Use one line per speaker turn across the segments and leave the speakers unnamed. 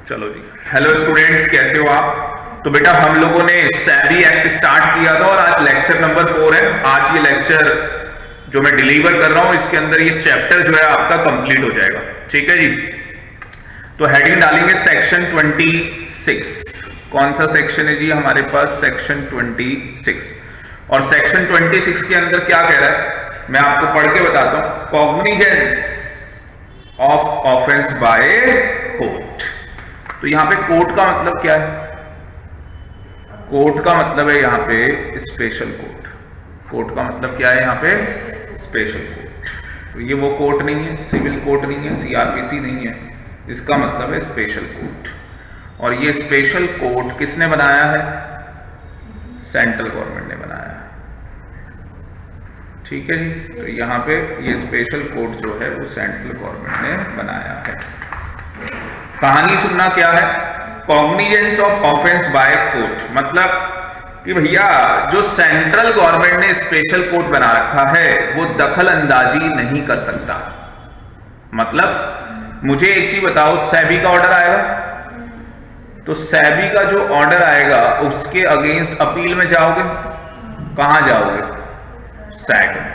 चलो जी, hello students, कैसे हो आप? तो बेटा हम लोगों ने सैबी एक्ट स्टार्ट किया था और आज लेक्चर नंबर 4 है। आज ये लेक्चर जो मैं डिलीवर कर रहा हूं इसके अंदर ये चैप्टर जो है आपका कंप्लीट हो जाएगा। ठीक है जी। तो हेडिंग डालेंगे सेक्शन 26। कौन सा सेक्शन है जी हमारे पास? सेक्शन 26। और सेक्शन 26 के अंदर क्या कह रहा है मैं आपको पढ़ के बताता हूं। Cognizance of offence by court. तो यहां पे कोर्ट का मतलब क्या है? कोर्ट का मतलब है यहां पे स्पेशल कोर्ट। कोर्ट का मतलब क्या है यहां पे? Special court. तो ये वो कोर्ट नहीं है, सिविल कोर्ट नहीं है, सीआरपीसी नहीं है, इसका मतलब है स्पेशल कोर्ट। और ये स्पेशल कोर्ट किसने बनाया है? सेंट्रल गवर्नमेंट ने बनाया है। ठीक है जी। तो यहां पे ये स्पेशल कोर्ट जो है वो सेंट्रल गवर्नमेंट ने बनाया है। कहानी सुनना क्या है? Cognizance of offence by court मतलब कि भैया जो सेंट्रल गवर्नमेंट ने स्पेशल कोर्ट बना रखा है वो दखल अंदाजी नहीं कर सकता। मतलब मुझे एक चीज बताओ, सेबी का ऑर्डर आएगा तो सेबी का जो ऑर्डर आएगा उसके अगेंस्ट अपील में जाओगे। कहां जाओगे? सैट में।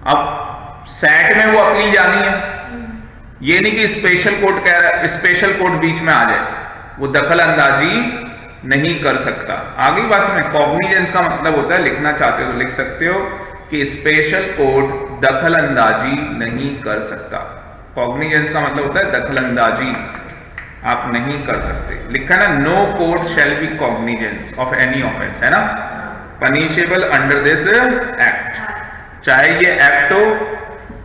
अब सैट में वो अपील जानी है, ये नहीं कि स्पेशल कोर्ट कह रहा है, स्पेशल कोर्ट बीच में आ जाए, वो दखल अंदाजी नहीं कर सकता। आगे बात में कॉग्निजेंस का मतलब होता है, लिखना चाहते हो तो लिख सकते हो कि स्पेशल कोर्ट दखल अंदाजी नहीं कर सकता। कॉग्निजेंस का मतलब होता है दखल अंदाजी आप नहीं कर सकते। लिखा है ना, no court shall be cognizance of any offence, है ना, पनिशेबल अंडर दिस एक्ट। चाहे ये एक्ट हो,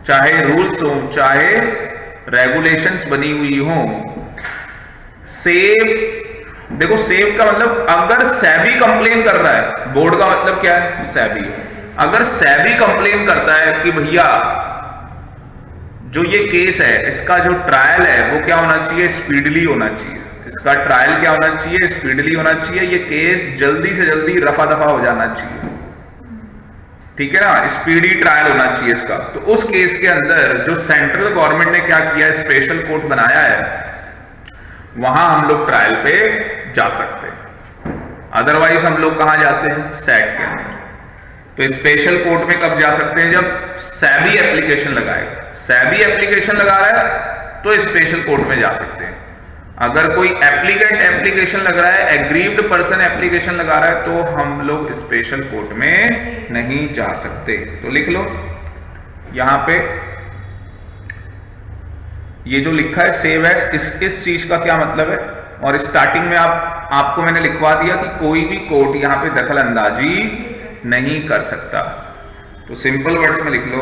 चाहे रूल्स हो, चाहे रेगुलेशंस बनी हुई हो। सेव, देखो सेव का मतलब अगर सेबी कंप्लेन कर रहा है, बोर्ड का मतलब क्या है? सेबी। अगर सेबी कंप्लेन करता है कि भैया जो ये केस है इसका जो ट्रायल है वो क्या होना चाहिए? स्पीडली होना चाहिए। इसका ट्रायल क्या होना चाहिए? स्पीडली होना चाहिए। ये केस जल्दी से जल्दी रफा दफा हो जाना चाहिए। ठीक है ना, स्पीडी ट्रायल होना चाहिए इसका। तो उस केस के अंदर जो सेंट्रल गवर्नमेंट ने क्या किया, स्पेशल कोर्ट बनाया है, वहां हम लोग ट्रायल पे जा सकते हैं। अदरवाइज हम लोग कहां जाते हैं? सैट के अंदर। तो स्पेशल कोर्ट में कब जा सकते हैं? जब सेबी एप्लीकेशन लगाएगा। सेबी एप्लीकेशन लगा रहा है तो स्पेशल कोर्ट में जा सकते हैं। अगर कोई एप्लीकेंट एप्लीकेशन लग रहा है, एग्रीव्ड पर्सन एप्लीकेशन लगा रहा है, तो हम लोग स्पेशल कोर्ट में नहीं जा सकते। तो लिख लो यहां पे ये जो लिखा है सेव एज, इस चीज का क्या मतलब है? और स्टार्टिंग में आपको मैंने लिखवा दिया कि कोई भी कोर्ट यहां पे दखल अंदाजी नहीं कर सकता। तो सिंपल वर्ड्स में लिख लो,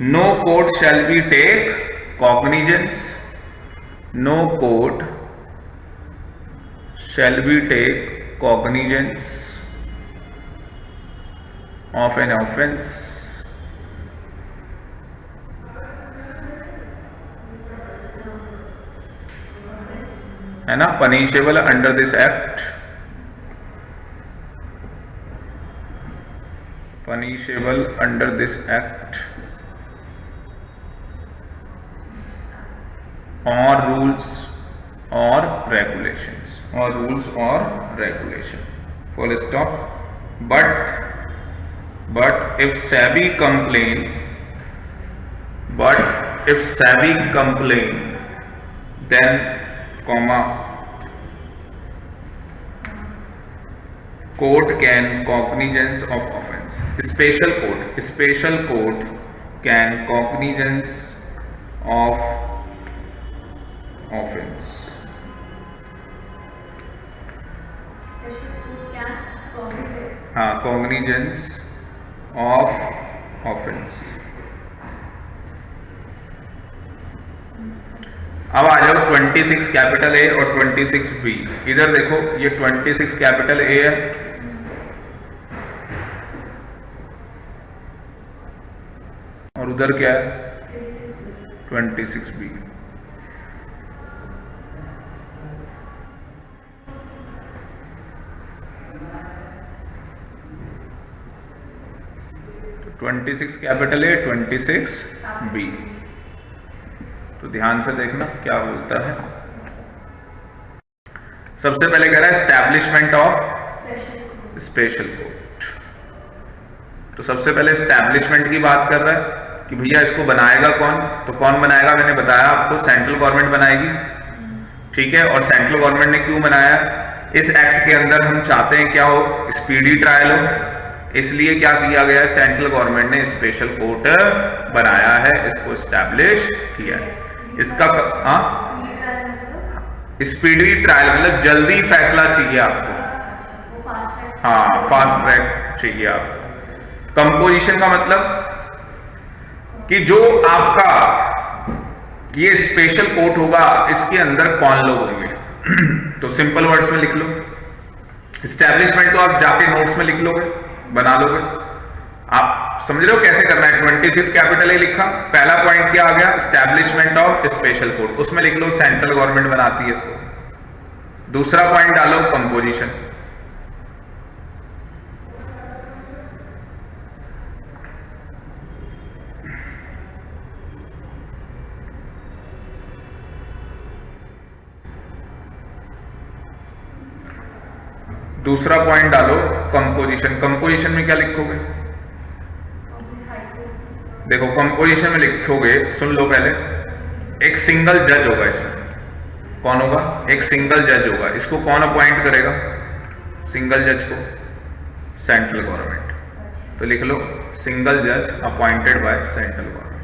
no court shall be take cognizance, no court shall be take cognizance of an offence है ना, punishable under this act, punishable under this act or rules or regulations, or rules or regulation, full stop. But if SEBI complain, then comma court can cognizance of offense. Special court can cognizance of offense. हाँ, cognizance of offense। अब आ जाओ 26 capital A और 26 B. इधर देखो ये 26 capital A है और उधर क्या है? 26 बी। तो 26 कैपिटल ए, 26 बी। तो ध्यान से देखना क्या बोलता है। सबसे पहले कह रहा है एस्टैब्लिशमेंट ऑफ स्पेशल कोर्ट। तो सबसे पहले एस्टैब्लिशमेंट की बात कर रहा है कि भैया इसको बनाएगा कौन। तो कौन बनाएगा, मैंने बताया आपको सेंट्रल गवर्नमेंट बनाएगी, ठीक है। और सेंट्रल गवर्नमेंट ने क्यों बनाया, इस एक्ट के अंदर हम चाहते हैं क्या हो, स्पीडी ट्रायल हो, इसलिए क्या किया गया है, सेंट्रल गवर्नमेंट ने स्पेशल कोर्ट बनाया है, इसको एस्टैब्लिश किया है। इसका स्पीडी ट्रायल मतलब जल्दी फैसला चाहिए आपको, हाँ फास्ट ट्रैक चाहिए आपको। कंपोजिशन का मतलब कि जो आपका ये स्पेशल कोर्ट होगा इसके अंदर कौन लोग होंगे। तो सिंपल वर्ड्स में लिख लो, एस्टैब्लिशमेंट तो आप जाके नोट्स में लिख लोगे, बना लोगे। आप समझ रहे हो कैसे करना है। 26 कैपिटल ए लिखा, पहला पॉइंट क्या आ गया, एस्टैब्लिशमेंट ऑफ स्पेशल कोर्ट, उसमें लिख लो सेंट्रल गवर्नमेंट बनाती है इसको। दूसरा पॉइंट डालो कंपोजिशन, दूसरा पॉइंट डालो कंपोजिशन। कंपोजिशन में क्या लिखोगे, देखो कंपोजिशन में लिखोगे, सुन लो पहले, एक सिंगल जज होगा इसमें। कौन होगा, एक सिंगल जज होगा। इसको कौन अपॉइंट करेगा, सिंगल जज को, सेंट्रल गवर्नमेंट। तो लिख लो सिंगल जज अपॉइंटेड बाय सेंट्रल गवर्नमेंट।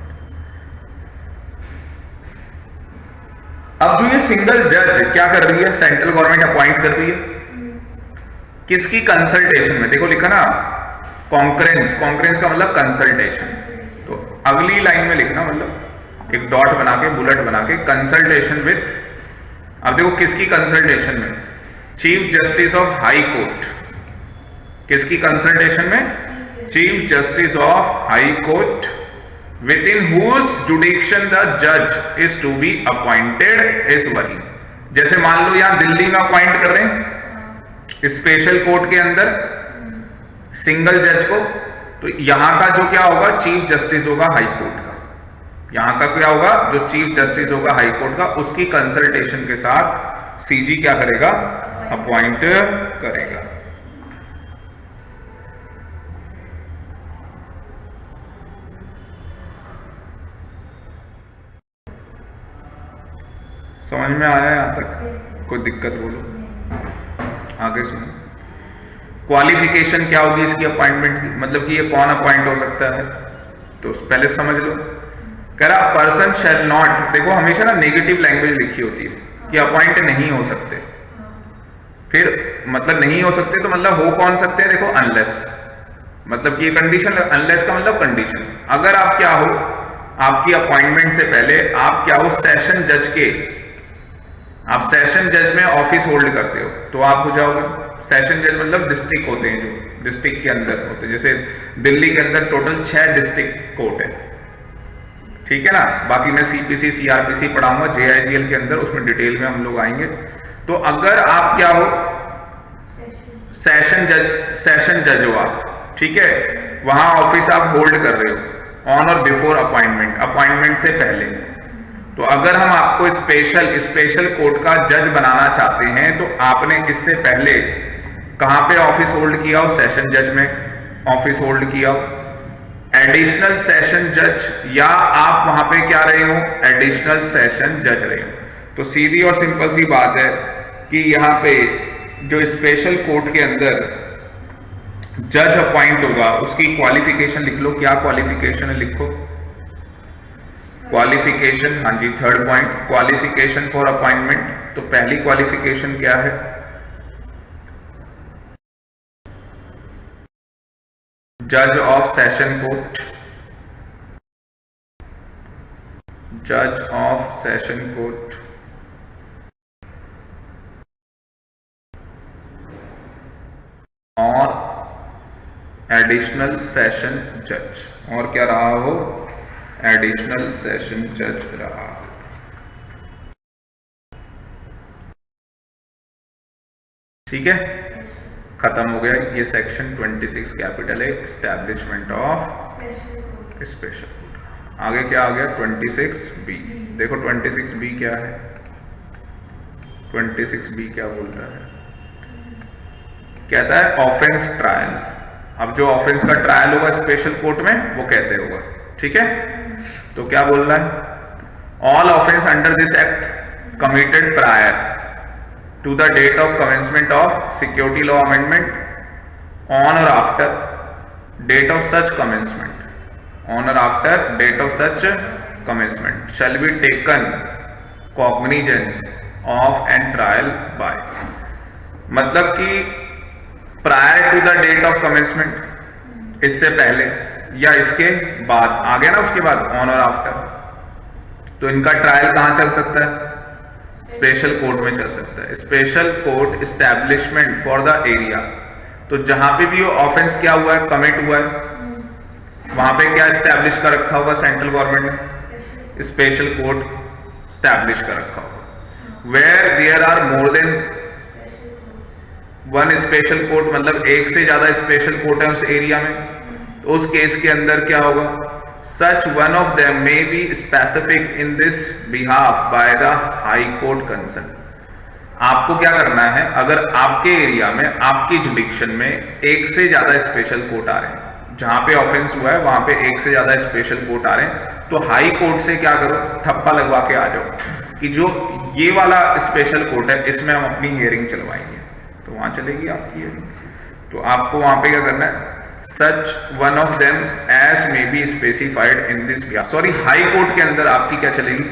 अब जो ये सिंगल जज क्या कर रही है, सेंट्रल गवर्नमेंट अपॉइंट कर रही है, किसकी कंसल्टेशन में, देखो लिखा ना कॉन्करेंस, कॉन्करेंस का मतलब कंसल्टेशन। तो अगली लाइन में लिखना, मतलब एक डॉट बना के, बुलेट बना के, कंसल्टेशन विथ, अब देखो किसकी कंसल्टेशन में, chief justice of high court. किसकी कंसल्टेशन में, chief justice of high court, within whose jurisdiction the जज is to be appointed is working. जैसे मान लो यहां दिल्ली में अपॉइंट कर रहे हैं स्पेशल कोर्ट के अंदर सिंगल जज को, तो यहां का जो क्या होगा, चीफ जस्टिस होगा हाई कोर्ट का। यहां का क्या होगा, जो चीफ जस्टिस होगा हाई कोर्ट का, उसकी कंसल्टेशन के साथ सीजी क्या करेगा, अपॉइंट करेगा। समझ में आया यहां तक, कोई दिक्कत बोलो, आगे सुनो। क्वालिफिकेशन क्या होगी इसकी अपॉइंटमेंट की, मतलब कि ये कौन अपॉइंट हो सकता है, तो पहले समझ लो। कह रहा पर्सन शैल नॉट, देखो हमेशा ना नेगेटिव लैंग्वेज लिखी होती है कि अपॉइंट नहीं हो सकते, फिर मतलब नहीं हो सकते तो मतलब हो कौन सकते हैं, देखो अनलेस, मतलब कि ये कंडीशन, अनलेस का मतलब कंडीशन। अगर आप क्या हो, आपकी अपॉइंटमेंट से पहले आप क्या हो, सेशन जज के, आप सेशन जज में ऑफिस होल्ड करते हो तो आप हो जाओगे सेशन जज। मतलब डिस्ट्रिक्ट होते हैं, जो डिस्ट्रिक्ट के अंदर होते हैं, जैसे दिल्ली के अंदर टोटल 6 डिस्ट्रिक्ट कोर्ट है, ठीक है ना। बाकी मैं सीपीसी सीआरपीसी पढ़ाऊंगा जेआईजीएल के अंदर, उसमें डिटेल में हम लोग आएंगे। तो अगर आप क्या हो, सेशन जज हो आप, ठीक है, वहां ऑफिस आप होल्ड कर रहे हो ऑन और बिफोर अपॉइंटमेंट, अपॉइंटमेंट से पहले। तो अगर हम आपको स्पेशल कोर्ट का जज बनाना चाहते हैं तो आपने इससे पहले कहां पे ऑफिस होल्ड किया हो, सेशन जज में ऑफिस होल्ड किया हो, एडिशनल सेशन जज, या आप वहां पे क्या रहे हो, एडिशनल सेशन जज रहे हो। तो सीधी और सिंपल सी बात है कि यहां पे जो स्पेशल कोर्ट के अंदर जज अपॉइंट होगा उसकी क्वालिफिकेशन लिख लो। क्या क्वालिफिकेशन है, लिखो क्वालिफिकेशन, हाँ जी, third point, qualification for appointment. तो पहली क्वालिफिकेशन क्या है, जज ऑफ सेशन कोर्ट, जज ऑफ सेशन कोर्ट, और एडिशनल सेशन जज, और क्या रहा हो, एडिशनल सेशन जज रहा। ठीक है, खत्म हो गया ये सेक्शन 26 कैपिटल है, एस्टैब्लिशमेंट ऑफ स्पेशल कोर्ट। आगे क्या आ गया 26B। देखो 26B क्या है, 26B क्या बोलता है, कहता है ऑफेंस ट्रायल। अब जो ऑफेंस का ट्रायल होगा स्पेशल कोर्ट में वो कैसे होगा, ठीक है। तो क्या बोल रहा है, all offence under this act committed prior to the date of commencement of security law amendment on or after date of such commencement, on or after date of such commencement shall be taken cognizance of and trial by. मतलब कि prior to the date of commencement, इससे पहले या इसके बाद, आ गया ना उसके बाद ऑन और आफ्टर, तो इनका ट्रायल कहां चल सकता है, स्पेशल कोर्ट में चल सकता है। Special court establishment for the area, तो जहां पे भी वो ऑफेंस क्या हुआ है, कमिट हुआ है, वहां पे क्या एस्टैब्लिश कर रखा होगा सेंट्रल गवर्नमेंट ने, स्पेशल कोर्ट एस्टैब्लिश कर रखा होगा। Where there are more than one special court, मतलब एक से ज्यादा स्पेशल कोर्ट है उस एरिया में, तो उस केस के अंदर क्या होगा, सच one of them may be specific in this behalf by the high court concern. आपको क्या करना है, अगर आपके एरिया में आपकी जुडिक्शन में एक से ज्यादा स्पेशल कोर्ट आ रहे हैं, जहां पे ऑफेंस हुआ है वहां पे एक से ज्यादा स्पेशल कोर्ट आ रहे हैं, तो हाई कोर्ट से क्या करो, ठप्पा लगवा के आ जाओ कि जो ये वाला स्पेशल कोर्ट है इसमें हम अपनी हियरिंग चलवाएंगे, तो वहां चलेगी आपकी हियरिंग। तो आपको वहां पे क्या करना है, such one of them as may be specified in this behalf, sorry high court के अंदर आपकी क्या चलेगी,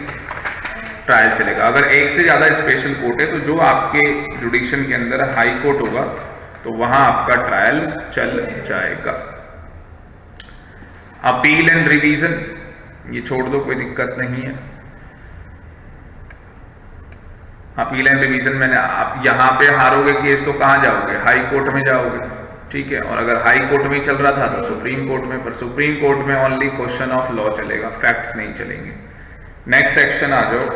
ट्रायल चलेगा। अगर एक से ज्यादा स्पेशल कोर्ट है तो जो आपके जुडिक्शन के अंदर हाई कोर्ट होगा तो वहां आपका ट्रायल चल जाएगा। अपील एंड रिवीजन ये छोड़ दो, कोई दिक्कत नहीं है। अपील एंड रिवीजन मैंने, आप यहां पे हारोगे केस तो कहां जाओगे, हाई कोर्ट में जाओगे, ठीक है। और अगर हाई कोर्ट में चल रहा था तो सुप्रीम कोर्ट में, पर सुप्रीम कोर्ट में ओनली क्वेश्चन ऑफ लॉ चलेगा, फैक्ट्स नहीं चलेंगे। नेक्स्ट सेक्शन आ जाओ,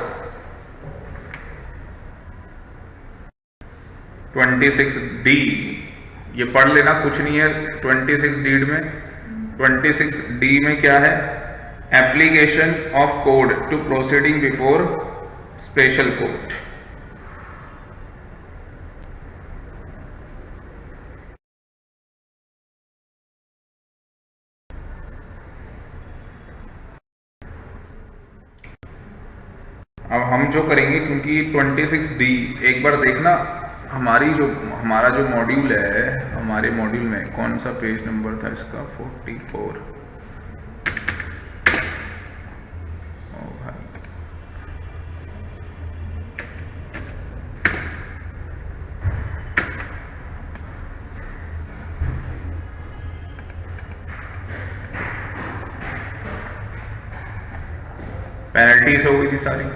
26D, ये पढ़ लेना, कुछ नहीं है 26D में। 26D में क्या है, application of code to proceeding before special court. अब हम जो करेंगे, क्योंकि 26D एक बार देखना, हमारा जो मॉड्यूल है, हमारे मॉड्यूल में कौन सा पेज नंबर था इसका, 44। ओ भाई, पेनल्टीज हो गई थी सारी।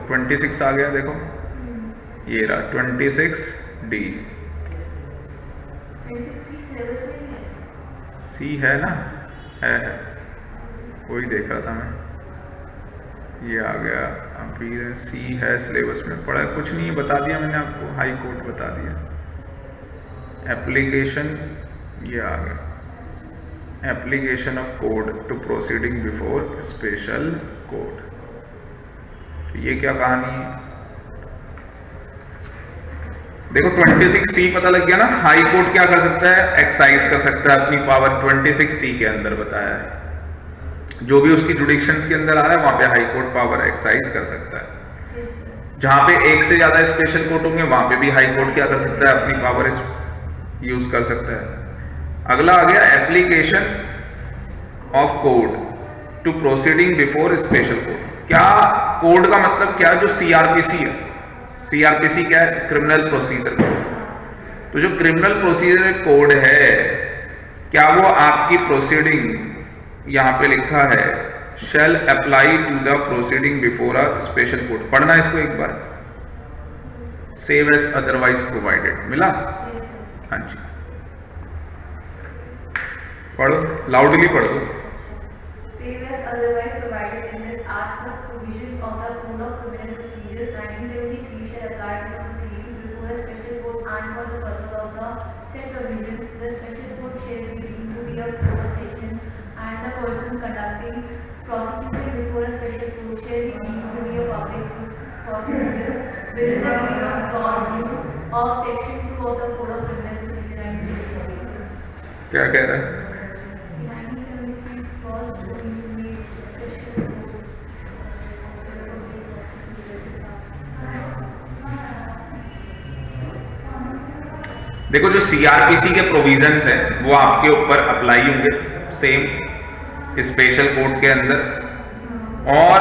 ट्वेंटी 26 आ गया, देखो ये रहा 26D। सी है ना, है वही देख रहा था मैं, ये आ गया। अपील सी है, सिलेबस में पढ़ा, कुछ नहीं बता दिया मैंने आपको, हाई कोर्ट बता दिया। एप्लीकेशन, ये आ गया, application of code to proceeding before special court. तो ये क्या कहानी है, देखो 26C पता लग गया ना। हाई कोर्ट क्या कर सकता है, एक्साइज कर सकता है अपनी पावर, 26C के अंदर बताया है, जो भी उसकी जुडिक्शंस के अंदर आ रहा है वहां पे हाई कोर्ट पावर एक्साइज कर सकता है। जहां पे एक से ज्यादा स्पेशल कोर्ट होंगे वहां पे भी हाई कोर्ट क्या कर सकता है, अपनी पावर यूज कर सकता है। अगला आ गया application of code to proceeding before special court. क्या कोड का मतलब क्या, जो CRPC है, CRPC क्या है, क्रिमिनल प्रोसीजर कोड। तो जो क्रिमिनल प्रोसीजर कोड है, क्या वो आपकी प्रोसीडिंग, यहां पे लिखा है shall apply to the proceeding before a special court, पढ़ना इसको एक बार, सेव एज अदरवाइज प्रोवाइडेड, मिला, हाँ जी। पढ़ो, लाउडली पढ़ो।
Save as otherwise provided in this Act, the provisions of the Code of Criminal Procedures 1973 shall apply to the proceedings before a special court, and for the purpose of the said provisions, the special court shall be deemed to be a court of session, and the person conducting prosecution before a special court shall be deemed to be a public prosecutor within the meaning of clause U of section 2 of the Code of Criminal Procedure 1973.
क्या कह रहा है?
1973 clause 2 made special court.
देखो जो CrPC के provisions हैं वो आपके ऊपर अप्लाई होंगे सेम स्पेशल कोर्ट के अंदर, और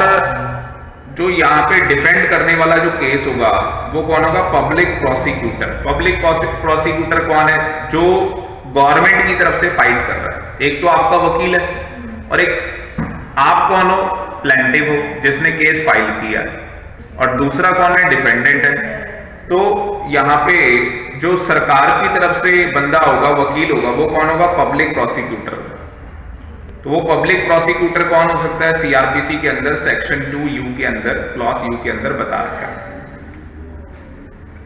जो यहाँ पे डिफेंड करने वाला जो केस होगा वो कौन होगा? Public prosecutor. पब्लिक प्रोसिक्यूटर कौन है? जो गवर्नमेंट की तरफ से फाइट कर रहा है। एक तो आपका वकील है और एक आप कौन हो? प्लेंटिव हो, जिसने केस फाइल किया है, और दूसरा कौन है? डिफेंडेंट है। तो यहाँ पे जो सरकार की तरफ से बंदा होगा, वकील होगा, वो कौन होगा? Public prosecutor. तो वो पब्लिक प्रोसिक्यूटर कौन हो सकता है? सीआरपीसी के अंदर सेक्शन 2U के अंदर, क्लॉज U के अंदर बता रखा है,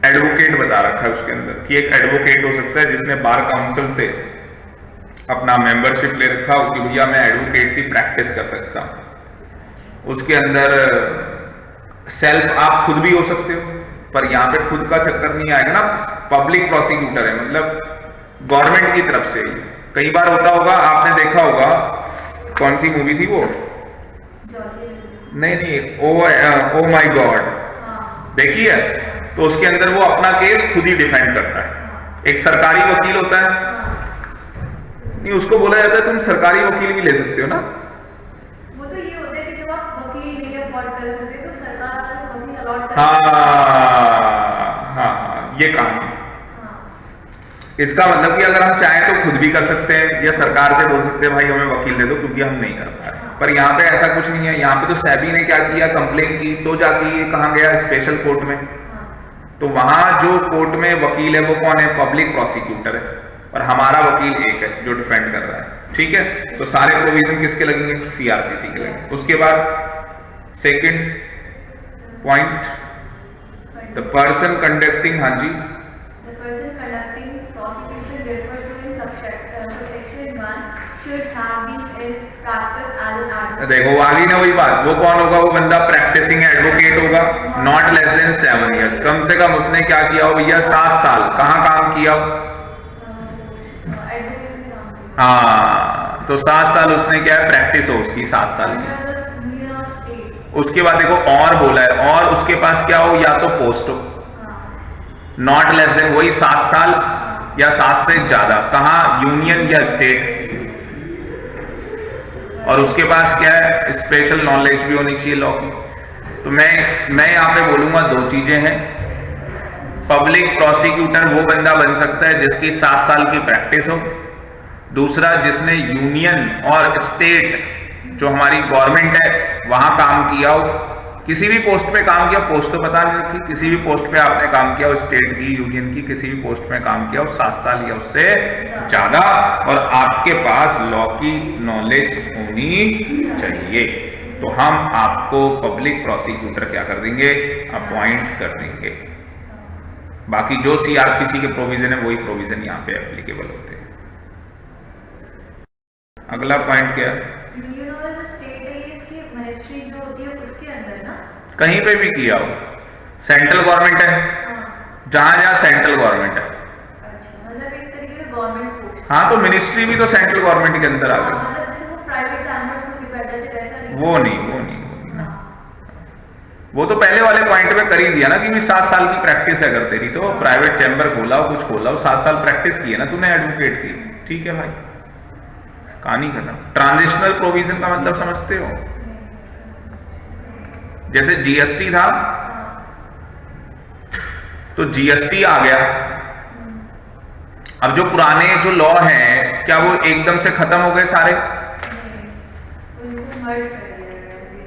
एडवोकेट बता रखा है उसके अंदर कि एक एडवोकेट हो सकता है जिसने बार काउंसिल से अपना मेंबरशिप ले रखा हो कि भैया मैं एडवोकेट की प्रैक्टिस कर सकता हूं। उसके अंदर सेल्फ आप खुद भी हो सकते हो, पर यहां पे खुद का चक्कर नहीं आएगा ना, पब्लिक प्रोसिक्यूटर है, मतलब गवर्नमेंट की तरफ से। कई बार होता होगा, आपने देखा होगा, कौन सी मूवी थी वो? नहीं, ओ माय गॉड, देखी है? तो उसके अंदर वो अपना केस खुद ही डिफेंड करता है। एक सरकारी वकील होता है, नहीं उसको बोला जाता है तुम सरकारी वकील भी ले सकते हो ना।
वो तो ये होता है कि जब आप वकील नहीं अफोर्ड कर सकते तो सरकार आपको वकील अलॉट कर
हाँ, ये कहानी। इसका मतलब कि अगर हम चाहें तो खुद भी कर सकते हैं, या सरकार से बोल सकते हैं भाई हमें वकील दे दो क्योंकि हम नहीं कर पा रहे। पर यहाँ पे ऐसा कुछ नहीं है। यहाँ पे तो सेबी ने क्या किया? कंप्लेन की, तो जाके ये कहाँ गया? स्पेशल कोर्ट में। तो वहां जो कोर्ट में वकील है वो कौन है? पब्लिक प्रोसिक्यूटर है, और हमारा वकील एक है जो डिफेंड कर रहा है। ठीक है, तो सारे प्रोविजन किसके लगेंगे? सीआरपीसी के लगेंगे। उसके बाद second point, the person conducting, हाँ जी,
The person conducting prosecution referred to in subsection 1 should have been in practice as an advocate.
देखो आ गई ना वही बात। वो कौन होगा? वो बंदा प्रैक्टिसिंग एडवोकेट होगा, नॉट लेस देन 7 years। कम से कम उसने क्या किया हो भैया? 7 साल। कहाँ काम किया हो? हाँ, तो 7 साल उसने क्या है? प्रैक्टिस हो उसकी 7 साल की। उसके बाद देखो और बोला है, और उसके पास क्या हो? या तो पोस्ट हो, नॉट लेस देन वही 7 साल या 7 से ज्यादा। कहा? यूनियन या स्टेट। और उसके पास क्या है? स्पेशल नॉलेज भी होनी चाहिए लॉ की। तो मैं यहाँ पे बोलूंगा 2 चीजें हैं। पब्लिक प्रोसिक्यूटर वो बंदा बन सकता है जिसकी 7 साल की प्रैक्टिस हो। दूसरा, जिसने यूनियन और स्टेट जो हमारी गवर्नमेंट है वहां काम किया हो, किसी भी पोस्ट पे काम किया, पोस्ट तो पता नहीं रखी, किसी भी पोस्ट पे आपने काम किया हो, स्टेट की, यूनियन की, किसी भी पोस्ट में काम किया हो, 7 साल या उससे ज्यादा, और आपके पास लॉ की नॉलेज होनी चाहिए, तो हम आपको पब्लिक प्रोसिक्यूटर क्या कर देंगे? अपॉइंट कर देंगे। बाकी जो सीआरपीसी के प्रोविजन है वही प्रोविजन यहाँ पे एप्लीकेबल होते हैं। अगला पॉइंट क्या है? कहीं पे भी किया हो, सेंट्रल गवर्नमेंट है, जहां जहां सेंट्रल गवर्नमेंट है।
मतलब एक तरीके से गवर्नमेंट पोस्ट।
हाँ, तो मिनिस्ट्री भी तो सेंट्रल गवर्नमेंट के अंदर आ गई।
मतलब जैसे वो प्राइवेट चैम्बर्स में बैठे थे वैसा नहीं।
वो नहीं ना। वो तो पहले वाले पॉइंट में कर ही दिया ना कि भी 7 साल की प्रैक्टिस है अगर तेरी, तो प्राइवेट चैम्बर खोला हो, कुछ खोला हो, 7 साल प्रैक्टिस की है ना तूने एडवोकेट की, ठीक है भाई, कहानी खत्म। ट्रांजिशनल प्रोविजन का मतलब समझते हो? जैसे जीएसटी था, तो जीएसटी आ गया, अब जो पुराने जो लॉ हैं क्या वो एकदम से खत्म हो गए सारे?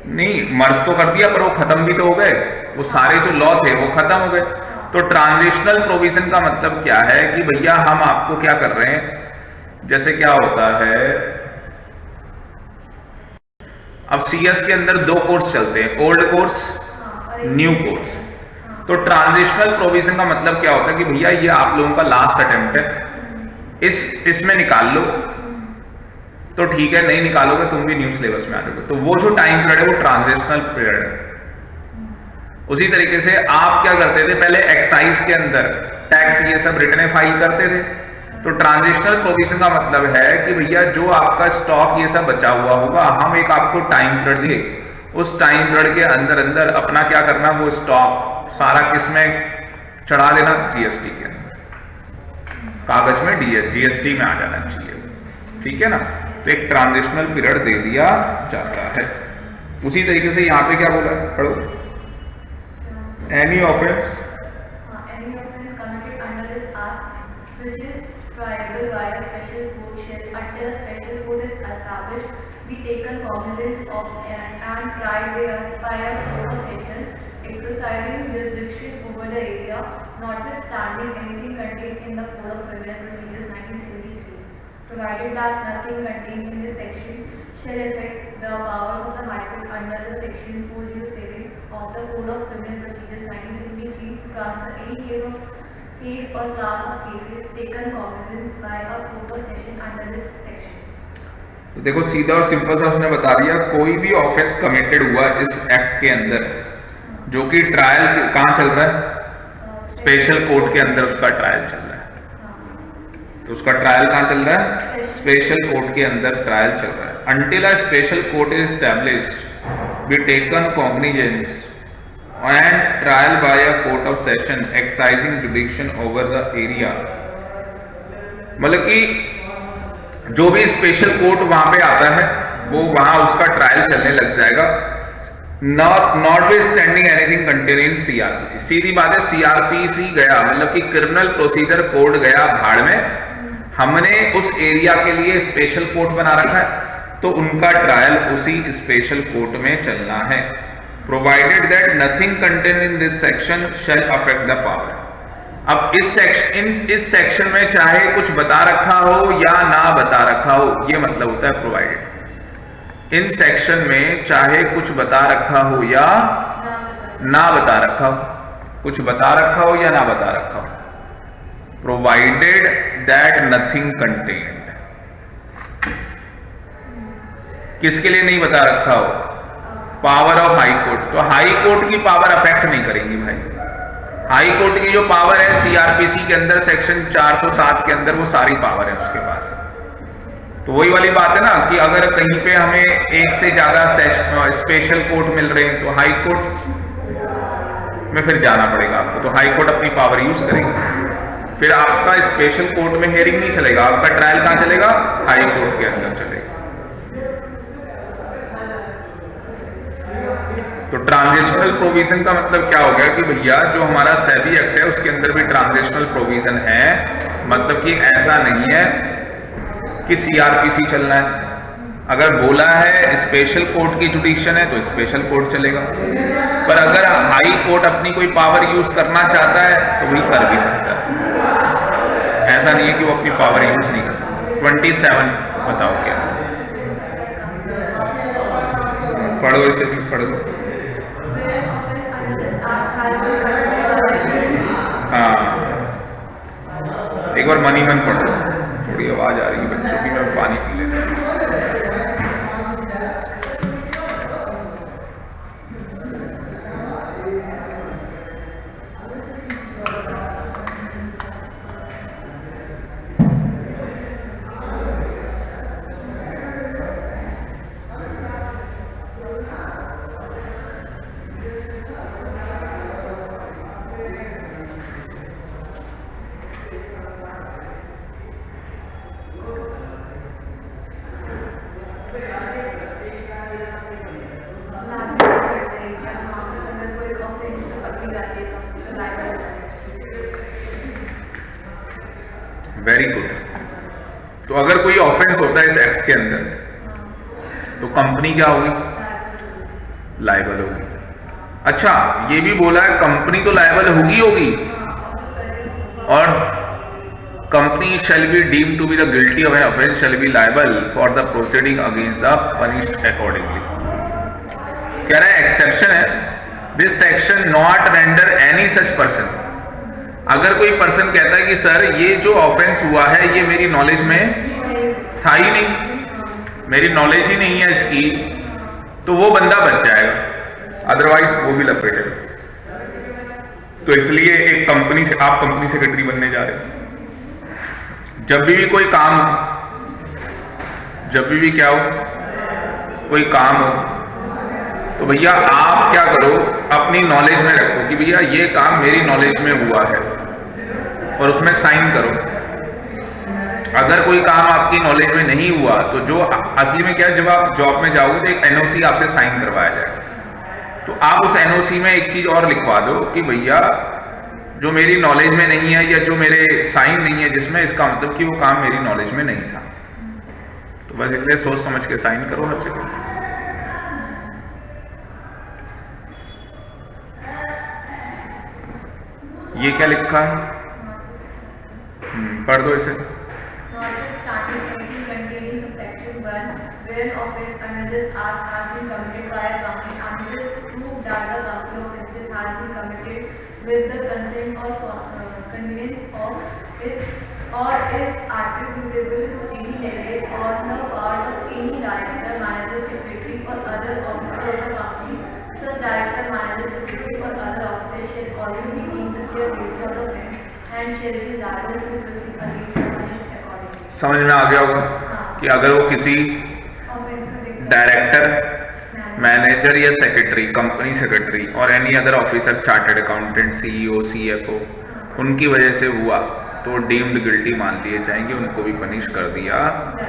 नहीं, मर्ज तो कर दिया पर वो खत्म भी तो हो गए, वो सारे जो लॉ थे वो खत्म हो गए। तो ट्रांजिशनल प्रोविजन का मतलब क्या है कि भैया हम आपको क्या कर रहे हैं, जैसे क्या होता है, अब सीएस के अंदर दो कोर्स चलते हैं, ओल्ड कोर्स, न्यू कोर्स। तो ट्रांजिशनल प्रोविजन का मतलब क्या होता है कि भैया ये आप लोगों का लास्ट अटेम्प्ट है, इसमें निकाल लो, तो ठीक है, नहीं निकालोगे तुम भी न्यू सिलेबस में आ जाओगे। तो वो जो टाइम पीरियड है वो ट्रांजिशनल पीरियड है। उसी तरीके से आप क्या करते थे, पहले एक्साइज के अंदर टैक्स ये सब रिटर्न फाइल करते थे। तो ट्रांजिशनल प्रोविजन का मतलब है कि भैया जो आपका स्टॉक ये सब बचा हुआ होगा, हम एक आपको टाइम पीरियड दिए, उस टाइम पीरियड के अंदर अंदर अपना क्या करना, वो स्टॉक सारा किस में चढ़ा देना, जीएसटी के अंदर, कागज में जीएसटी में आ जाना चाहिए, ठीक है ना। तो एक ट्रांजिशनल पीरियड दे दिया जाता है। उसी तरीके से यहां पे क्या बोला है, पढ़ो, any offence
committed under this act which is triable by a special court shall, until a special court is established, be taken cognizance of and tried by a court of session exercising jurisdiction over the area, notwithstanding anything contained in the Code of Criminal Procedures 1973, provided that nothing contained in this section shall affect the powers of the High Court under the section 407 of the Code of Criminal Procedures 1973 to transfer any case or class of cases taken cognizance by a court of session under this section.
तो देखो सीधा और simple सा उसने बता दिया, कोई भी ऑफेंस कमिटेड हुआ इस एक्ट के अंदर, जो कि ट्रायल कहां चल रहा है, स्पेशल कोर्ट के अंदर उसका ट्रायल चल रहा है। तो उसका ट्रायल कहां चल रहा है, स्पेशल कोर्ट के अंदर ट्रायल चल रहा है। Until a special court is established B taken cognizance and trial by a court of session exercising jurisdiction over the area, मतलब कि जो भी स्पेशल कोर्ट वहां पे आता है वो वहां उसका ट्रायल चलने लग जाएगा, notwithstanding anything contain in CrPC. सीधी बात है, सीआरपीसी गया मतलब कि क्रिमिनल प्रोसीजर कोड गया भाड़ में, हमने उस एरिया के लिए स्पेशल कोर्ट बना रखा है, तो उनका ट्रायल उसी स्पेशल कोर्ट में चलना है, provided that nothing contain in this section shall affect the power. अब इस सेक्शन में चाहे कुछ बता रखा हो या ना बता रखा हो, ये मतलब होता है प्रोवाइडेड। इन सेक्शन में चाहे कुछ बता रखा हो या ना बता रखा हो, कुछ बता रखा हो या ना बता रखा हो, प्रोवाइडेड दैट नथिंग कंटेन्ड। किसके लिए नहीं बता रखा हो, पावर ऑफ हाई कोर्ट। तो हाई कोर्ट की पावर अफेक्ट नहीं करेंगी भाई। हाई कोर्ट की जो पावर है सीआरपीसी के अंदर सेक्शन 407 के अंदर, वो सारी पावर है उसके पास। तो वही वाली बात है ना कि अगर कहीं पे हमें एक से ज्यादा स्पेशल कोर्ट मिल रहे हैं तो हाई कोर्ट में फिर जाना पड़ेगा आपको। तो हाई कोर्ट अपनी पावर यूज करेगी, फिर आपका स्पेशल कोर्ट में हियरिंग नहीं चलेगा, आपका ट्रायल कहां चलेगा, हाई कोर्ट के अंदर चलेगा। तो ट्रांजिशनल प्रोविजन का मतलब क्या हो गया कि भैया जो हमारा सेबी एक्ट है उसके अंदर भी ट्रांजिशनल प्रोविजन है, मतलब कि ऐसा नहीं है कि सीआरपीसी चलना है। अगर बोला है स्पेशल कोर्ट की जुडिक्शन है तो स्पेशल कोर्ट चलेगा, पर अगर हाई कोर्ट अपनी कोई पावर यूज करना चाहता है तो वही कर भी सकता है। ऐसा नहीं है कि वो अपनी पावर यूज नहीं कर सकता। 27 बताओ क्या, पढ़ो इसे भी पढ़ लो। हाँ एक बार मनी मन पढ़ो, थोड़ी आवाज आ रही है बच्चों की, मैं पानी पी लेता हूं। Very good. तो अगर कोई ऑफेंस होता है इस एक्ट के अंदर तो कंपनी क्या होगी, लायबल होगी। अच्छा ये भी बोला है कंपनी तो लायबल होगी और company shall be deemed to be the guilty of an offence shall be liable for the proceeding against the punished accordingly. कह रहा है एक्सेप्शन है, this section not render any such person. अगर कोई person कहता है कि सर ये जो ऑफेंस हुआ है ये मेरी नॉलेज में था ही नहीं, मेरी नॉलेज ही नहीं है इसकी, तो वो बंदा बच जाएगा, अदरवाइज वो भी लपेटेगा. तो इसलिए एक कंपनी से आप कंपनी सेक्रेटरी बनने जा रहे हैं, जब भी कोई काम हो, जब भी क्या हो, कोई काम हो, तो भैया आप क्या करो, अपनी नॉलेज में रखो कि भैया ये काम मेरी नॉलेज में हुआ है और उसमें साइन करो. अगर कोई काम आपकी नॉलेज में नहीं हुआ तो जो असली में क्या, जब आप जॉब में जाओगे तो एक एनओसी आपसे साइन करवाया जाएगा. तो आप उस एनओसी में एक चीज और लिखवा दो कि भैया जो मेरी नॉलेज में नहीं है या जो मेरे साइन नहीं है जिसमें, इसका मतलब कि वो काम मेरी नॉलेज में नहीं था. तो बस इसलिए सोच समझ के साइन करो हर जगह. ये क्या लिखा है, पढ़ दो इसे.
Notwithstanding anything contained in subsection 1, where an offence under this act has been committed by a company and it is proved that the company offences has been committed with the consent or convenience of its or is attributable to any delegate on the part of any director, manager, secretary or other officer of the company, such director, manager, secretary or other officer shall always be deemed to be a guilty of the offence and shall be liable to be proceed against the punished accordingly.
समझ में आ गया होगा कि अगर वो किसी director, manager या secretary, company secretary और any other officer, chartered accountant, CEO, CFO, उनकी वजह से हुआ तो डीम्ड गिल्टी मान लिए जाएंगे, उनको भी पनिश कर दिया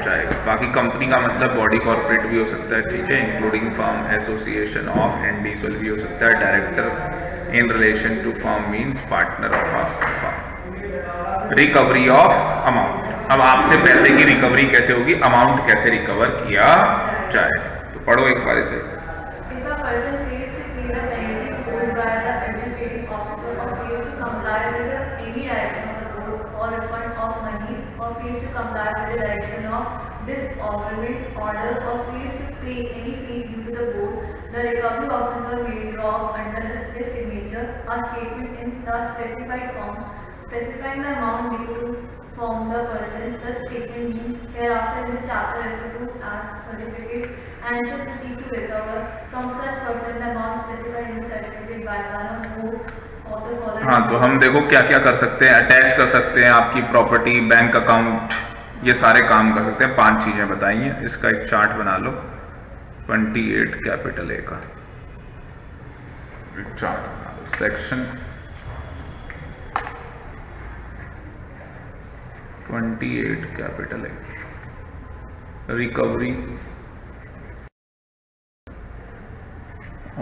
जाएगा. बाकी कंपनी का मतलब बॉडी कॉर्पोरेट भी हो सकता है, ठीक है, including firm, association of individual भी हो सकता है. Director in relation to firm means partner of a firm. Recovery of amount, अब आपसे पैसे की रिकवरी कैसे होगी, अमाउंट कैसे रिकवर किया जाए. तो पढ़ो एक बार इसे.
If a person fails to pay the penalty imposed by the adjudicating officer or fails to comply with any direction of the court or refund of monies or fails to comply with the direction of disgorgement order or fails to pay any fees due to the board, the recovery officer may draw up under his signature a statement in the specified form specifying the amount due to from the person. Such statement being hereafter in this chapter referred to as certificate and shall proceed to recover from such person the amount specified in the certificate by one or more of the following.
हाँ, तो हम देखो क्या क्या कर सकते हैं. Attach कर सकते हैं आपकी प्रॉपर्टी, बैंक अकाउंट, ये सारे काम कर सकते हैं. 5 चीजें बताई हैं. इसका एक चार्ट बना लो 28 कैपिटल ए का चार्ट बना लो. Section 28 capital A, recovery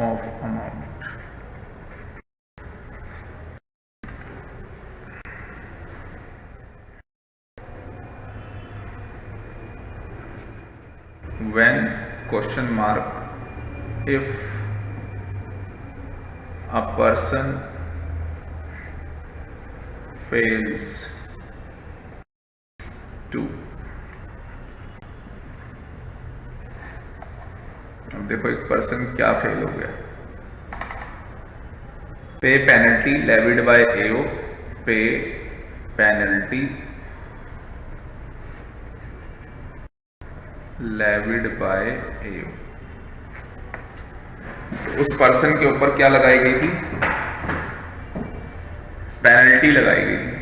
of amount. when question mark if a person fails to, अब देखो एक पर्सन क्या फेल हो गया. पे पेनल्टी लेविड बाय एओ, पे पेनल्टी लेविड बाय एओ. उस पर्सन के ऊपर क्या लगाई गई थी, पेनल्टी लगाई गई थी.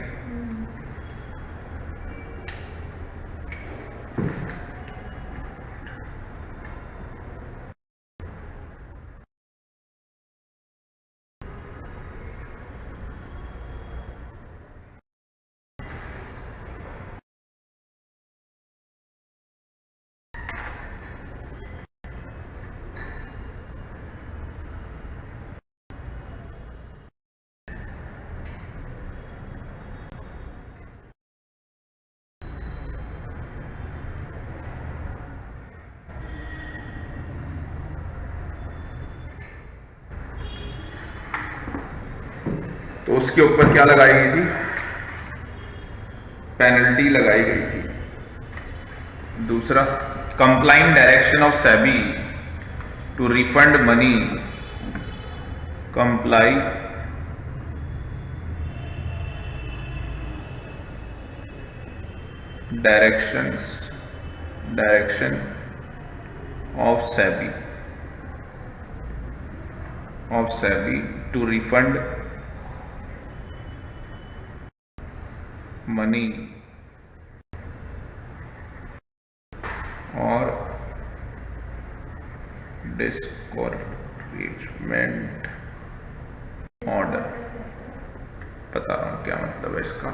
तो उसके ऊपर क्या लगाई गई थी, पेनल्टी लगाई गई थी। दूसरा, complying direction of SEBI to refund money, comply direction of SEBI to refund money or discouragement order। बता रहा हूं क्या मतलब है इसका।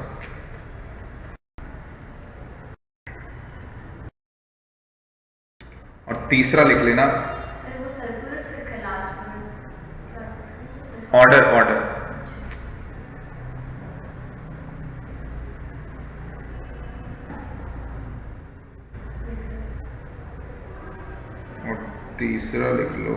और तीसरा लिख लेना, ऑर्डर। और तीसरा लिख लो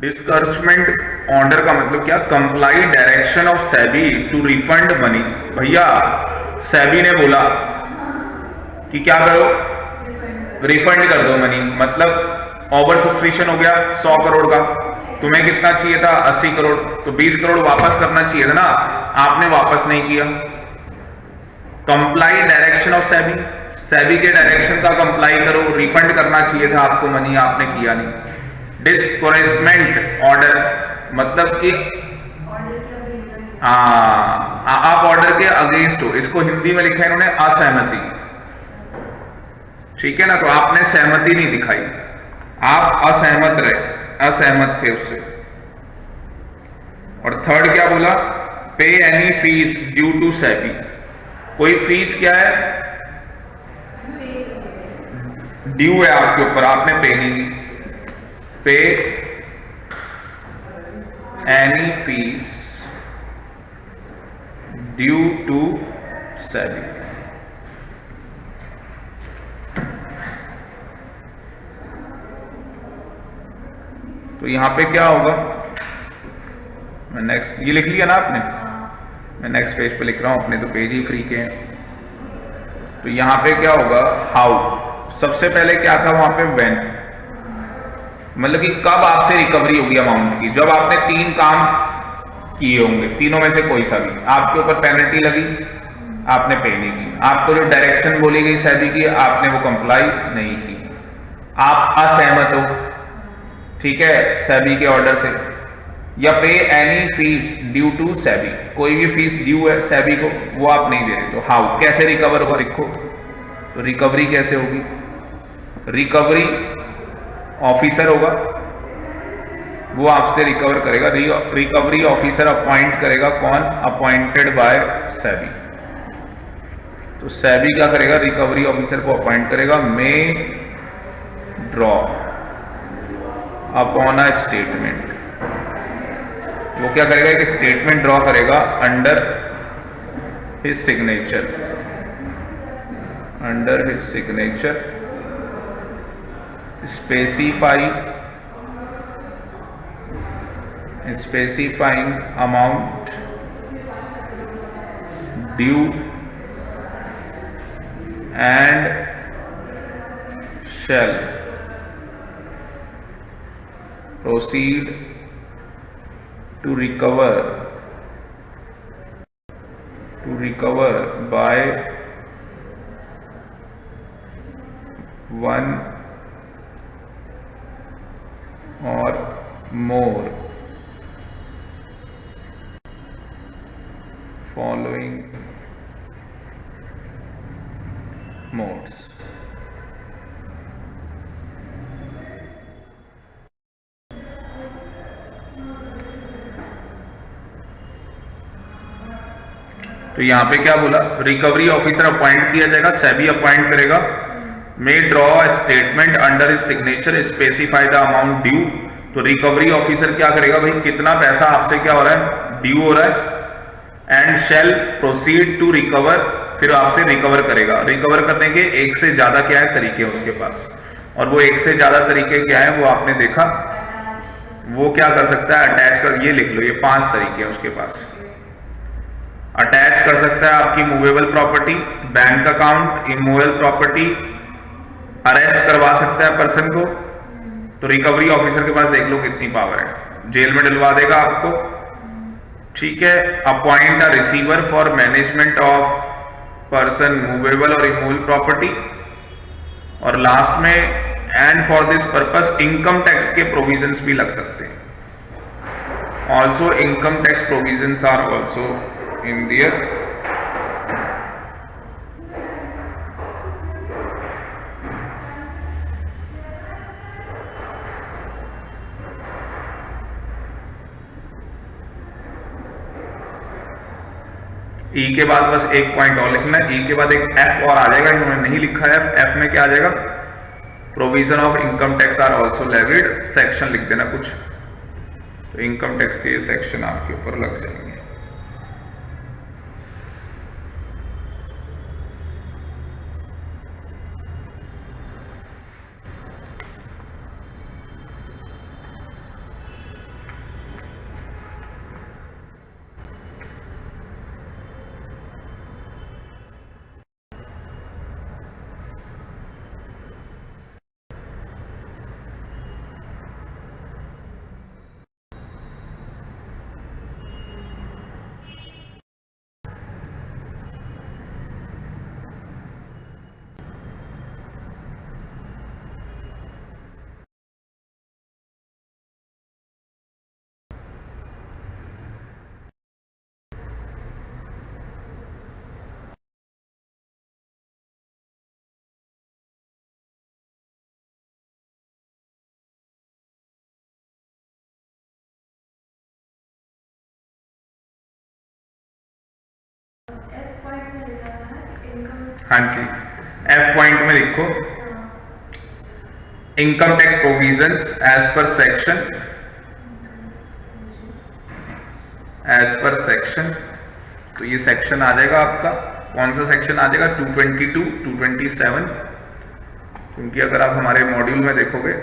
डिस्कर्समेंट ऑर्डर का मतलब क्या, comply direction of SEBI to refund money. भैया सेबी ने बोला कि क्या करो, रिफंड कर दो मनी, मतलब ओवर सब्सक्रिप्शन हो गया 100 करोड़ का, तुम्हें कितना चाहिए था 80 करोड़, तो 20 करोड़ वापस करना चाहिए था ना, आपने वापस नहीं किया। Comply direction of SEBI, SEBI के डायरेक्शन का कंप्लाई करो, रिफंड करना चाहिए था आपको मनी, आपने किया नहीं। डिस्करेजमेंट ऑर्डर मतलब कि आप ऑर्डर के अगेंस्ट हो, इसको हिंदी में लिखा है इन्होंने असहमति, ठीक है ना, तो आपने सहमति नहीं दिखाई, आप असहमत रहे, असहमत थे उससे। और थर्ड क्या बोला, pay any fees due to SEBI, कोई फीस क्या है, ड्यू है आपके ऊपर, आपने पे नहीं की। Pay any fees due to SEBI. तो यहां पे क्या होगा, मैं नेक्स्ट, ये लिख लिया ना आपने, मैं नेक्स्ट पेज पे लिख रहा हूं, अपने तो पेज ही फ्री के हैं। तो यहां पे क्या होगा, हाउ, सबसे पहले क्या था वहां पे, व्हेन, मतलब कि कब आपसे रिकवरी होगी अमाउंट की, जब आपने 3 काम किए होंगे, तीनों में से कोई सा भी, आपके ऊपर पेनल्टी लगी, आपने पे नहीं की, आपको जो डायरेक्शन बोली गई सेबी की, आपने वो कंप्लाई नहीं की, आप असहमत हो, ठीक है, सेबी के ऑर्डर से, या pay any fees due to SEBI, कोई भी फीस ड्यू है सेबी को, वो आप नहीं दे रहे, तो हाउ, कैसे रिकवर होगा, लिखो, तो रिकवरी कैसे होगी, रिकवरी ऑफिसर होगा, वो आपसे रिकवर करेगा, रिकवरी ऑफिसर अपॉइंट करेगा, कौन, अपॉइंटेड बाय सेबी, तो सेबी क्या करेगा, रिकवरी ऑफिसर को अपॉइंट करेगा, may draw upon a statement, वो क्या करेगा, एक स्टेटमेंट ड्रॉ करेगा under his signature, under his signature, specifying amount due and shall proceed to recover by one or more following modes. तो यहां पे क्या बोला, रिकवरी ऑफिसर अपॉइंट किया जाएगा, सेबी अपॉइंट करेगा, may draw statement under his signature, specify the amount due. तो recovery officer क्या करेगा भाई, कितना पैसा आपसे क्या हो रहा है, ड्यू हो रहा है, and shall proceed to recover, फिर आपसे रिकवर करेगा। रिकवर करने के एक से ज्यादा क्या है तरीके हैं उसके पास, और वो एक से ज्यादा तरीके क्या है वो आपने देखा। वो क्या कर सकता है, अटैच कर, ये लिख लो, ये 5 तरीके हैं उसके पास। अटैच कर सकता है आपकी movable property, bank account, immovable property, arrest करवा सकता है पर्सन को। तो रिकवरी ऑफिसर के पास देख लो कितनी पावर है, जेल में डलवा देगा आपको, ठीक है। Appoint a receiver for management of person movable और इमूवेबल प्रॉपर्टी, और लास्ट में and for this purpose income tax के प्रोविजंस भी लग सकते हैं। Also income tax provisions are also in there। ई के बाद बस एक पॉइंट और लिखना है, ई के बाद एक एफ और आ जाएगा, इन्होंने नहीं लिखा है एफ में क्या आ जाएगा, provision of income tax are also levied, section लिख देना कुछ, तो इनकम टैक्स के सेक्शन आपके ऊपर लग जाएंगे। हाँ जी, एफ पॉइंट में लिखो income tax provisions as per section, तो ये सेक्शन आ जाएगा आपका, कौन सा सेक्शन आ जाएगा, 222, 227, क्योंकि अगर आप हमारे मॉड्यूल में देखोगे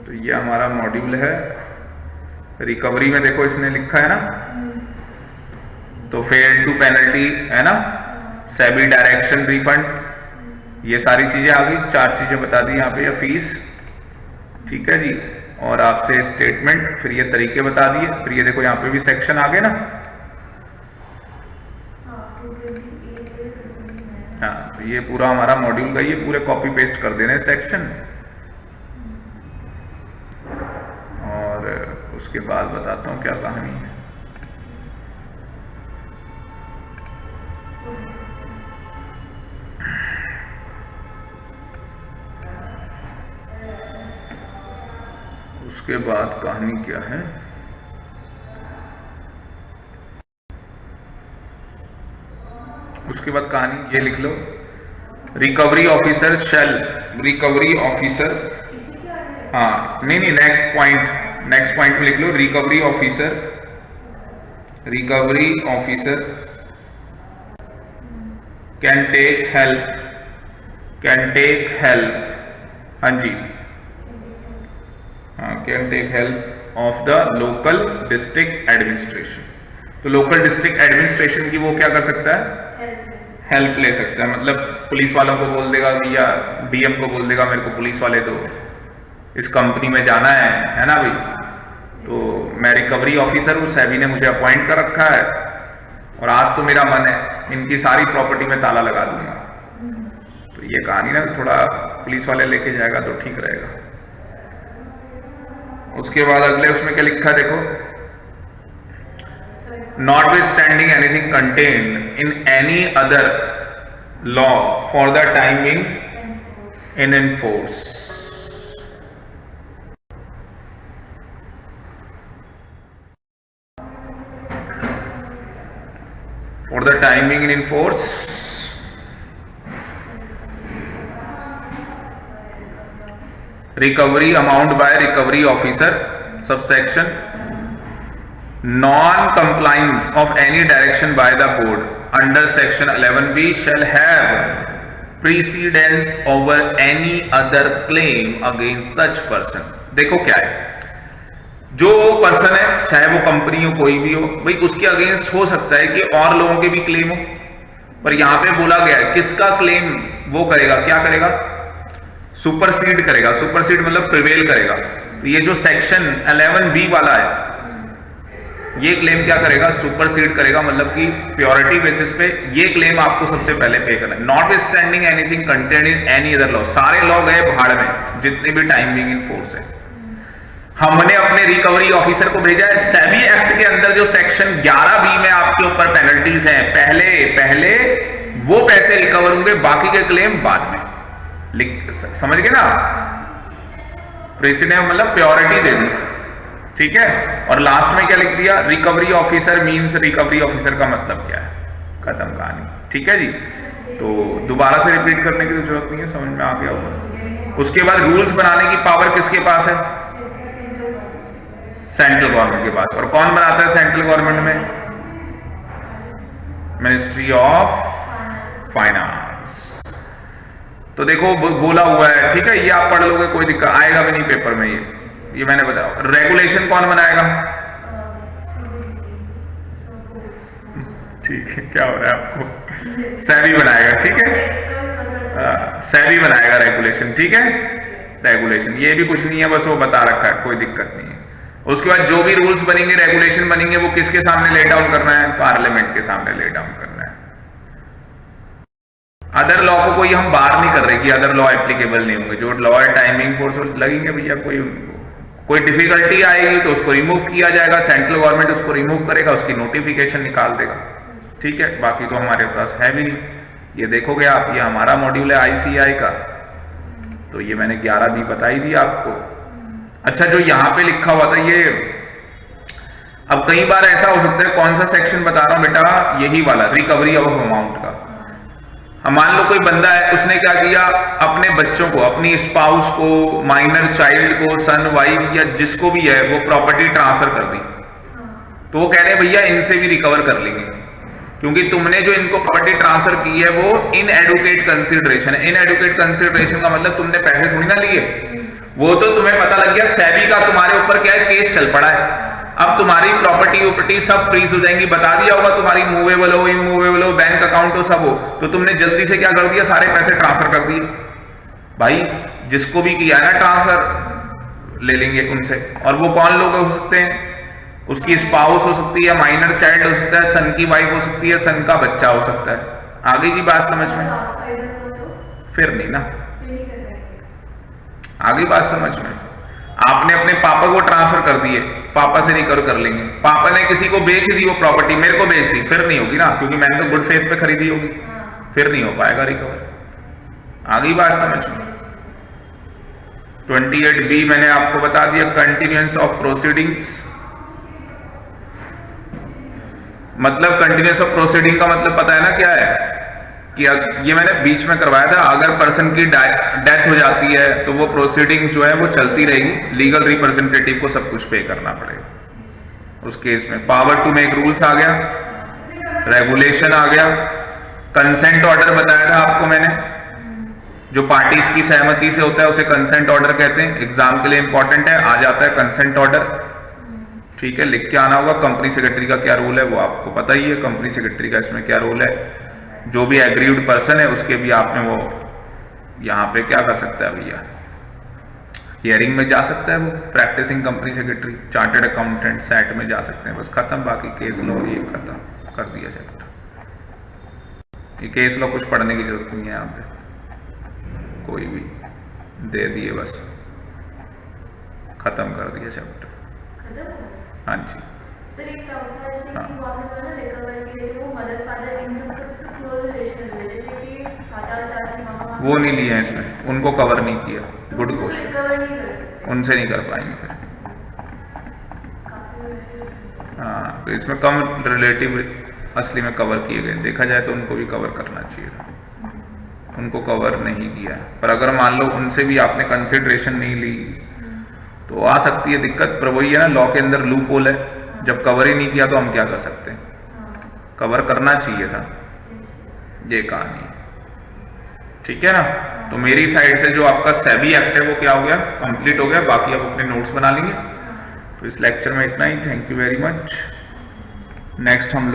तो ये हमारा मॉड्यूल है, रिकवरी में देखो इसने लिखा है ना, तो फेयर टू पेनल्टी है ना, सेबी डायरेक्शन रिफंड, ये सारी चीजें आ गई, 4 चीजें बता दी यहाँ पे, या फीस, ठीक है जी, और आपसे स्टेटमेंट, फिर ये तरीके बता दिए, फिर ये देखो यहाँ पे भी सेक्शन आ गए ना, हाँ, तो ये पूरा हमारा मॉड्यूल का ये पूरे कॉपी पेस्ट कर देने सेक्शन, और उसके बाद बताता हूँ क्या कहानी है। उसके बाद कहानी क्या है, उसके बाद कहानी ये लिख लो, recovery officer shall, recovery officer, हाँ नहीं, नेक्स्ट पॉइंट में लिख लो, recovery officer can take help, हाँ जी, can take help of the local district administration. तो लोकल डिस्ट्रिक्ट एडमिनिस्ट्रेशन की वो क्या कर सकता है, हेल्प ले सकता है, मतलब पुलिस वालों को बोल देगा, या डीएम को बोल देगा मेरे को पुलिस वाले दो, इस कंपनी में जाना है ना भाई, तो मैं रिकवरी ऑफिसर हूँ, सेबी ने मुझे अपॉइंट कर रखा है और आज तो मेरा मन है इनकी सारी प्रॉपर्टी में ताला लगा दूंगा। तो ये कहानी ना थोड़ा पुलिस वाले लेके जाएगा तो ठीक रहेगा। उसके बाद अगले उसमें क्या लिखा देखो, notwithstanding anything contained in any other law for the time being in force. For the time being in force, recovery amount by recovery officer, subsection, non-compliance of any direction by the board under section 11B shall have precedence over any other claim against such person। देखो क्या है, जो person है चाहे वो company हो कोई भी हो भाई, उसके अगेंस्ट हो सकता है कि और लोगों के भी क्लेम हो, पर यहां पे बोला गया है किसका क्लेम वो करेगा, क्या करेगा, सुपरसीड करेगा। सुपरसीड मतलब प्रिवेल करेगा। तो ये जो सेक्शन 11B वाला है ये क्लेम क्या करेगा, सुपरसीड करेगा, मतलब कि प्योरिटी बेसिस पे ये क्लेम आपको सबसे पहले पे करना है। Notwithstanding anything contained in any other law, सारे लॉ गए भाड़ में जितने भी टाइम बीइंग इन फोर्स है। हमने अपने रिकवरी ऑफिसर को भेजा है, सेबी एक्ट के अंदर जो सेक्शन 11B में आपके ऊपर पेनल्टीज हैं, पहले वो पैसे रिकवर होंगे, बाकी के क्लेम बाद में। समझ गए ना, प्रेसिडेंट मतलब प्योरिटी दे दी, ठीक है। और लास्ट में क्या लिख दिया, recovery officer means, recovery officer का मतलब क्या है, खत्म कहानी, ठीक है जी। तो दोबारा से रिपीट करने की तो जरूरत नहीं है, समझ में आ गया होगा। उसके बाद रूल्स बनाने की पावर किसके पास है, सेंट्रल गवर्नमेंट के पास। और कौन बनाता है सेंट्रल गवर्नमेंट में, मिनिस्ट्री ऑफ फाइनेंस। तो देखो बोला हुआ है, ठीक है, ये आप पढ़ लोगे, कोई दिक्कत आएगा भी नहीं पेपर में। ये मैंने बताया। रेगुलेशन कौन बनाएगा, ठीक है, क्या हो रहा है आपको, सेबी बनाएगा, ठीक है, सेबी बनाएगा रेगुलेशन, ठीक है। रेगुलेशन ये भी कुछ नहीं है, बस वो बता रखा है, कोई दिक्कत नहीं है। उसके बाद जो भी रूल्स बनेंगे, रेगुलेशन बनेंगे, वो किसके सामने ले डाउन करना है, पार्लियामेंट के सामने ले डाउन करना है। अदर लॉ को कोई हम बार नहीं कर रहे कि अदर लॉ एप्लीकेबल नहीं होंगे, जो लॉ है टाइमिंग फोर्स लगेंगे भैया, कोई डिफिकल्टी आएगी तो उसको रिमूव किया जाएगा, सेंट्रल गवर्नमेंट उसको रिमूव करेगा, उसकी नोटिफिकेशन निकाल देगा, ठीक है। बाकी तो हमारे पास है भी नहीं। ये देखोगे आप, ये हमारा मॉड्यूल है ICAI का, तो ये मैंने 11B बता ही दिया आपको। अच्छा, जो यहां पे लिखा हुआ था ये, अब कई बार ऐसा हो सकता है, कौन सा सेक्शन बता रहा हूं बेटा, यही वाला, रिकवरी ऑफ अमाउंट का। मान लो कोई बंदा है, उसने क्या किया, अपने बच्चों को, अपनी स्पाउस को, माइनर चाइल्ड को, सन, वाइफ या जिसको भी है, वो प्रॉपर्टी ट्रांसफर कर दी। तो वो कह रहे हैं भैया इनसे भी रिकवर कर लेंगे, क्योंकि तुमने जो इनको प्रॉपर्टी ट्रांसफर की है वो इनएडुकेट कंसिडरेशन है। इनएडुकेट कंसिडरेशन का मतलब तुमने पैसे थोड़ी ना लिए, वो तो तुम्हें पता लग गया, सेबी का तुम्हारे ऊपर क्या है, केस चल पड़ा है, अब तुम्हारी प्रॉपर्टी सब फ्रीज हो जाएंगी। बता दिया होगा तुम्हारी मूवेबल हो, इमूवेबल हो, बैंक अकाउंट हो, सब हो, तो तुमने जल्दी से क्या कर दिया, सारे पैसे ट्रांसफर कर दिए। भाई जिसको भी किया है ना ट्रांसफर, ले लेंगे उनसे। और वो कौन लोग हो सकते हैं, उसकी स्पाउस हो सकती है, माइनर चाइल्ड हो सकता है, सन की वाइफ हो सकती है, सन का बच्चा हो सकता है। आगे की बात समझ में, फिर नहीं ना, आगे बात समझ में। आपने अपने पापा को ट्रांसफर कर दिए, पापा से रिकवर कर लेंगे। पापा ने किसी को बेच दी वो प्रॉपर्टी, मेरे को बेच दी, फिर नहीं होगी ना, क्योंकि मैंने तो गुड फेथ पे खरीदी होगी, फिर नहीं हो पाएगा रिकवर। आगे बात समझ में। 28B मैंने आपको बता दिया, कंटिन्यूएंस ऑफ प्रोसीडिंग्स। मतलब कंटिन्यूएंस ऑफ प्रोसीडिंग का मतलब पता है ना क्या है, कि ये मैंने बीच में करवाया था, अगर पर्सन की डेथ हो जाती है तो वो प्रोसीडिंग जो है वो चलती रहेगी, लीगल रिप्रेजेंटेटिव को सब कुछ पे करना पड़ेगा। उस केस में पावर टू मेक रूल्स आ गया, रेगुलेशन आ गया, कंसेंट ऑर्डर बताया था आपको मैंने, जो पार्टीज की सहमति से होता है उसे कंसेंट ऑर्डर कहते हैं। एग्जाम के लिए इंपॉर्टेंट है, आ जाता है कंसेंट ऑर्डर, ठीक है, लिख के आना होगा। कंपनी सेक्रेटरी का क्या रोल है वो आपको पता ही है, कंपनी सेक्रेटरी का इसमें क्या रोल है। जो भी एग्रीड पर्सन है उसके भी आपने वो यहाँ पे क्या कर सकता है भैया, हियरिंग में जा सकता है वो, practicing company secretary, chartered accountant, सेट में जा सकते हैं, बस खत्म। बाकी केस लॉ ये खत्म कर दिया चैप्टर। ये केस लॉ कुछ पढ़ने की जरूरत नहीं है यहाँ पे, कोई भी दे दिए बस, खत्म कर दिया चैप्टर।
खत्म हो?
हाँ जी।
सर एक डाउट था, जैसे
हाँ।
कि वो आपने बोला ना रिकवरी के लिए वो मदर फादर इन सब का तो क्लोज रिलेशन है, जैसे कि चाचा चाची मामा
वो नहीं लिए हैं इसमें, उनको कवर नहीं किया। Good question.
रिकवर नहीं कर सकते।
उनसे नहीं कर पाएंगे फिर।
काफी वैसे
हाँ, तो इसमें कम रिलेटिव असली में कवर किए गए, देखा जाए तो उनको भी कवर करना चाहिए, उनको कवर नहीं किया। पर अगर मान लो उनसे भी आपने कंसिडरेशन नहीं ली तो आ सकती है दिक्कत। पर वही है ना, लॉ के अंदर लूप होल है, जब कवर ही नहीं किया तो हम क्या कर सकते हैं, कवर करना चाहिए था, ये कहानी है। ठीक है ना। तो मेरी साइड से जो आपका सेबी एक्ट है वो क्या हो गया, कंप्लीट हो गया। बाकी आप अपने नोट्स बना लेंगे। तो इस लेक्चर में इतना ही। Thank you very much. Next हम